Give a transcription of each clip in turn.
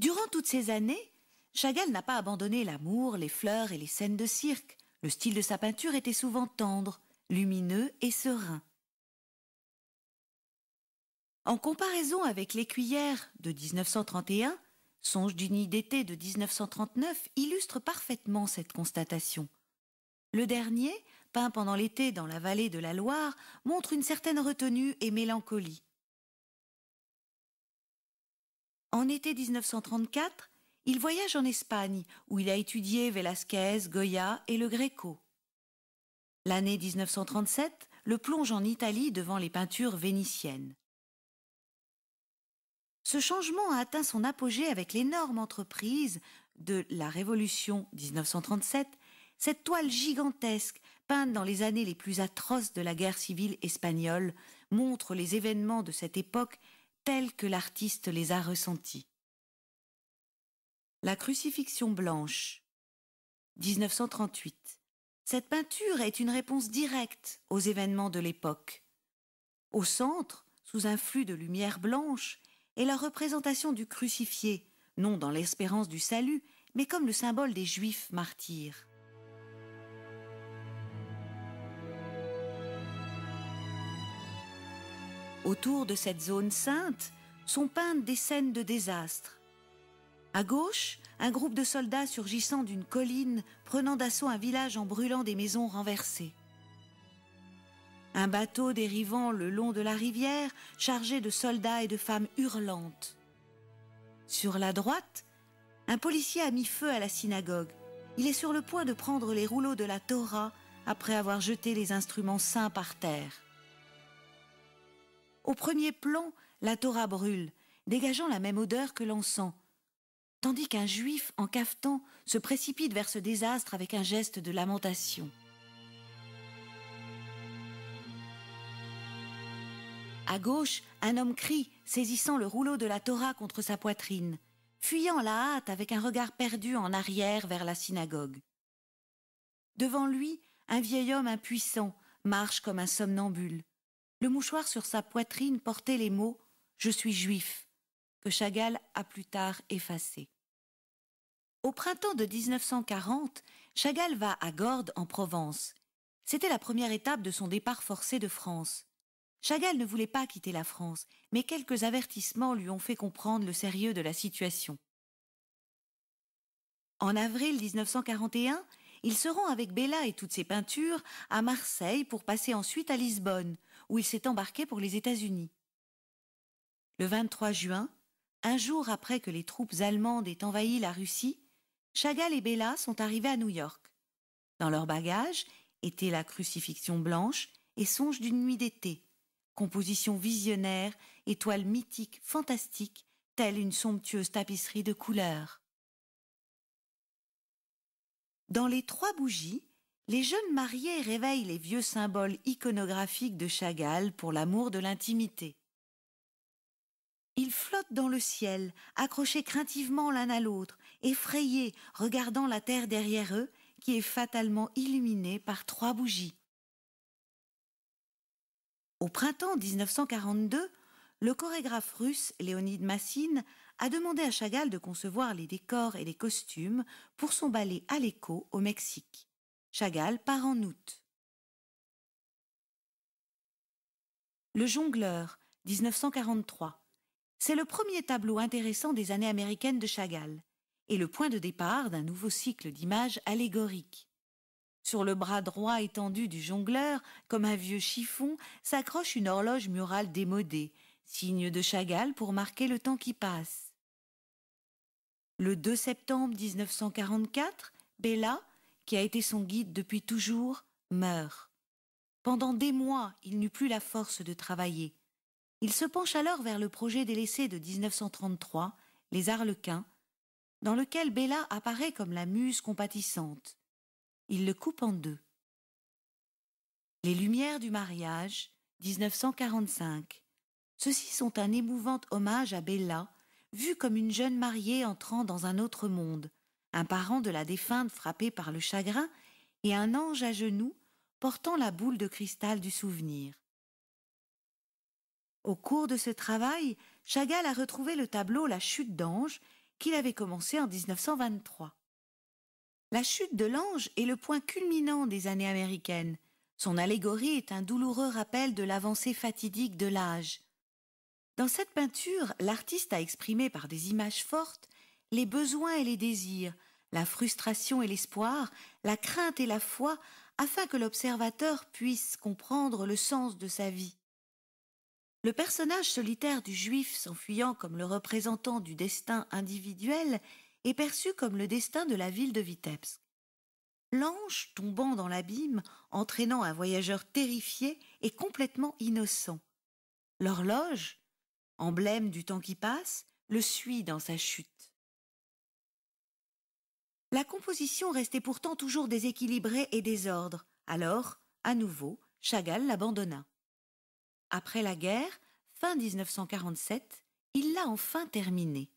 Durant toutes ces années, Chagall n'a pas abandonné l'amour, les fleurs et les scènes de cirque. Le style de sa peinture était souvent tendre, lumineux et serein. En comparaison avec l'Écuyère de 1931, Songe d'une nuit d'été de 1939 illustre parfaitement cette constatation. Le dernier, peint pendant l'été dans la vallée de la Loire, montre une certaine retenue et mélancolie. En été 1934, il voyage en Espagne, où il a étudié Velázquez, Goya et le Gréco. L'année 1937 le plonge en Italie devant les peintures vénitiennes. Ce changement a atteint son apogée avec l'énorme entreprise de la Révolution 1937, cette toile gigantesque, peinte dans les années les plus atroces de la guerre civile espagnole, montre les événements de cette époque tels que l'artiste les a ressentis. La crucifixion blanche, 1938. Cette peinture est une réponse directe aux événements de l'époque. Au centre, sous un flux de lumière blanche, est la représentation du crucifié, non dans l'espérance du salut, mais comme le symbole des Juifs martyrs. Autour de cette zone sainte sont peintes des scènes de désastre. À gauche, un groupe de soldats surgissant d'une colline, prenant d'assaut un village en brûlant des maisons renversées. Un bateau dérivant le long de la rivière, chargé de soldats et de femmes hurlantes. Sur la droite, un policier a mis feu à la synagogue. Il est sur le point de prendre les rouleaux de la Torah après avoir jeté les instruments saints par terre. Au premier plan, la Torah brûle, dégageant la même odeur que l'encens, tandis qu'un juif en cafetan se précipite vers ce désastre avec un geste de lamentation. À gauche, un homme crie, saisissant le rouleau de la Torah contre sa poitrine, fuyant à la hâte avec un regard perdu en arrière vers la synagogue. Devant lui, un vieil homme impuissant marche comme un somnambule. Le mouchoir sur sa poitrine portait les mots « Je suis juif » que Chagall a plus tard effacés. Au printemps de 1940, Chagall va à Gordes en Provence. C'était la première étape de son départ forcé de France. Chagall ne voulait pas quitter la France, mais quelques avertissements lui ont fait comprendre le sérieux de la situation. En avril 1941, il se rend avec Bella et toutes ses peintures à Marseille pour passer ensuite à Lisbonne, où il s'est embarqué pour les États-Unis. Le 23 juin, un jour après que les troupes allemandes aient envahi la Russie, Chagall et Bella sont arrivés à New York. Dans leur bagage étaient la crucifixion blanche et Songe d'une nuit d'été, composition visionnaire, étoile mythique, fantastique, telle une somptueuse tapisserie de couleurs. Dans les 3 bougies, les jeunes mariés réveillent les vieux symboles iconographiques de Chagall pour l'amour de l'intimité. Ils flottent dans le ciel, accrochés craintivement l'un à l'autre, effrayés, regardant la terre derrière eux, qui est fatalement illuminée par 3 bougies. Au printemps 1942, le chorégraphe russe Léonid Massine a demandé à Chagall de concevoir les décors et les costumes pour son ballet Aléco au Mexique. Chagall part en août. Le jongleur, 1943. C'est le premier tableau intéressant des années américaines de Chagall et le point de départ d'un nouveau cycle d'images allégoriques. Sur le bras droit étendu du jongleur, comme un vieux chiffon, s'accroche une horloge murale démodée, signe de Chagall pour marquer le temps qui passe. Le 2 septembre 1944, Bella, qui a été son guide depuis toujours, meurt. Pendant des mois, il n'eut plus la force de travailler. Il se penche alors vers le projet délaissé de 1933, Les Arlequins, dans lequel Bella apparaît comme la muse compatissante. Il le coupe en 2. Les Lumières du mariage, 1945. Ceux-ci sont un émouvant hommage à Bella, vue comme une jeune mariée entrant dans un autre monde, un parent de la défunte frappé par le chagrin et un ange à genoux portant la boule de cristal du souvenir. Au cours de ce travail, Chagall a retrouvé le tableau La Chute d'ange qu'il avait commencé en 1923. La chute de l'ange est le point culminant des années américaines. Son allégorie est un douloureux rappel de l'avancée fatidique de l'âge. Dans cette peinture, l'artiste a exprimé par des images fortes les besoins et les désirs, la frustration et l'espoir, la crainte et la foi, afin que l'observateur puisse comprendre le sens de sa vie. Le personnage solitaire du juif s'enfuyant comme le représentant du destin individuel est perçu comme le destin de la ville de Vitebsk. L'ange tombant dans l'abîme, entraînant un voyageur terrifié, est complètement innocent. L'horloge, emblème du temps qui passe, le suit dans sa chute. La composition restait pourtant toujours déséquilibrée et désordre. Alors, à nouveau, Chagall l'abandonna. Après la guerre, fin 1947, il l'a enfin terminée.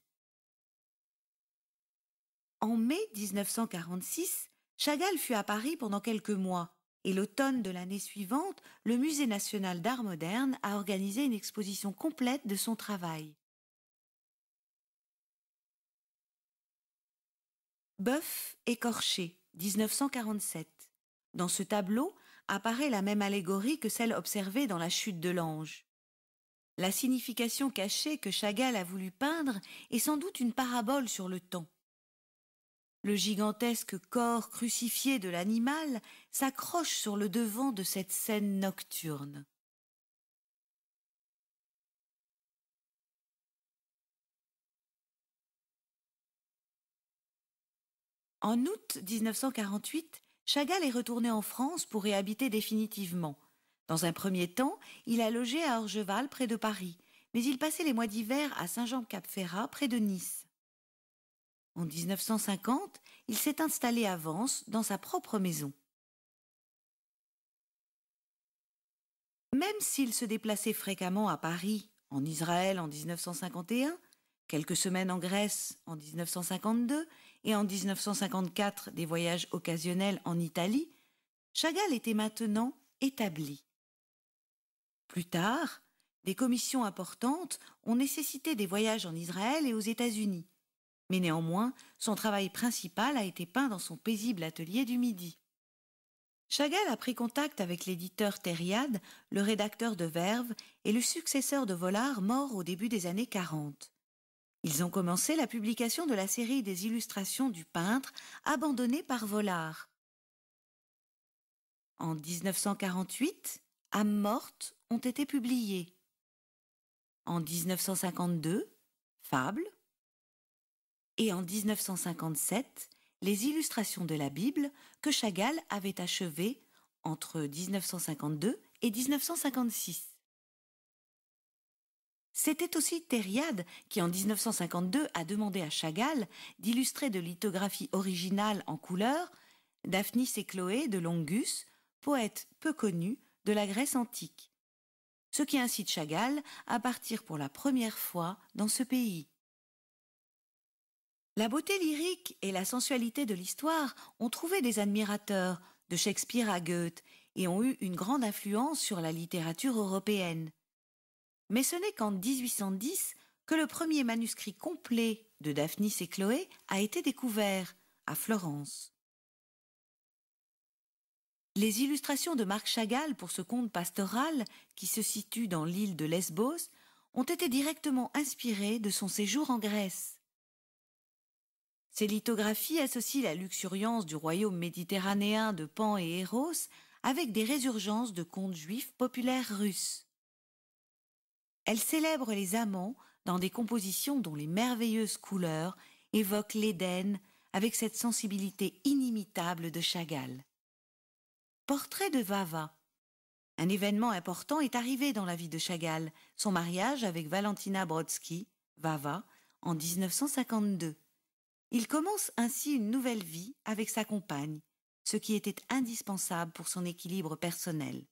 En mai 1946, Chagall fut à Paris pendant quelques mois et l'automne de l'année suivante, le Musée national d'art moderne a organisé une exposition complète de son travail. Bœuf écorché, 1947. Dans ce tableau apparaît la même allégorie que celle observée dans la chute de l'ange. La signification cachée que Chagall a voulu peindre est sans doute une parabole sur le temps. Le gigantesque corps crucifié de l'animal s'accroche sur le devant de cette scène nocturne. En août 1948, Chagall est retourné en France pour y habiter définitivement. Dans un premier temps, il a logé à Orgeval près de Paris, mais il passait les mois d'hiver à Saint-Jean-Cap-Ferrat près de Nice. En 1950, il s'est installé à Vence dans sa propre maison. Même s'il se déplaçait fréquemment à Paris, en Israël en 1951, quelques semaines en Grèce en 1952 et en 1954 des voyages occasionnels en Italie, Chagall était maintenant établi. Plus tard, des commissions importantes ont nécessité des voyages en Israël et aux États-Unis. Mais néanmoins, son travail principal a été peint dans son paisible atelier du Midi. Chagall a pris contact avec l'éditeur Thériade, le rédacteur de Verve et le successeur de Vollard mort au début des années 40. Ils ont commencé la publication de la série des illustrations du peintre abandonnée par Vollard. En 1948, Âmes mortes ont été publiées. En 1952, Fables. Et en 1957, les illustrations de la Bible que Chagall avait achevées entre 1952 et 1956. C'était aussi Thériade qui, en 1952, a demandé à Chagall d'illustrer de lithographies originales en couleur Daphnis et Chloé de Longus, poète peu connu de la Grèce antique, ce qui incite Chagall à partir pour la première fois dans ce pays. La beauté lyrique et la sensualité de l'histoire ont trouvé des admirateurs, de Shakespeare à Goethe, et ont eu une grande influence sur la littérature européenne. Mais ce n'est qu'en 1810 que le premier manuscrit complet de Daphnis et Chloé a été découvert, à Florence. Les illustrations de Marc Chagall pour ce conte pastoral, qui se situe dans l'île de Lesbos, ont été directement inspirées de son séjour en Grèce. Ces lithographies associent la luxuriance du royaume méditerranéen de Pan et Éros avec des résurgences de contes juifs populaires russes. Elles célèbrent les amants dans des compositions dont les merveilleuses couleurs évoquent l'Éden avec cette sensibilité inimitable de Chagall. Portrait de Vava. Un événement important est arrivé dans la vie de Chagall, son mariage avec Valentina Brodsky, Vava, en 1952. Il commence ainsi une nouvelle vie avec sa compagne, ce qui était indispensable pour son équilibre personnel.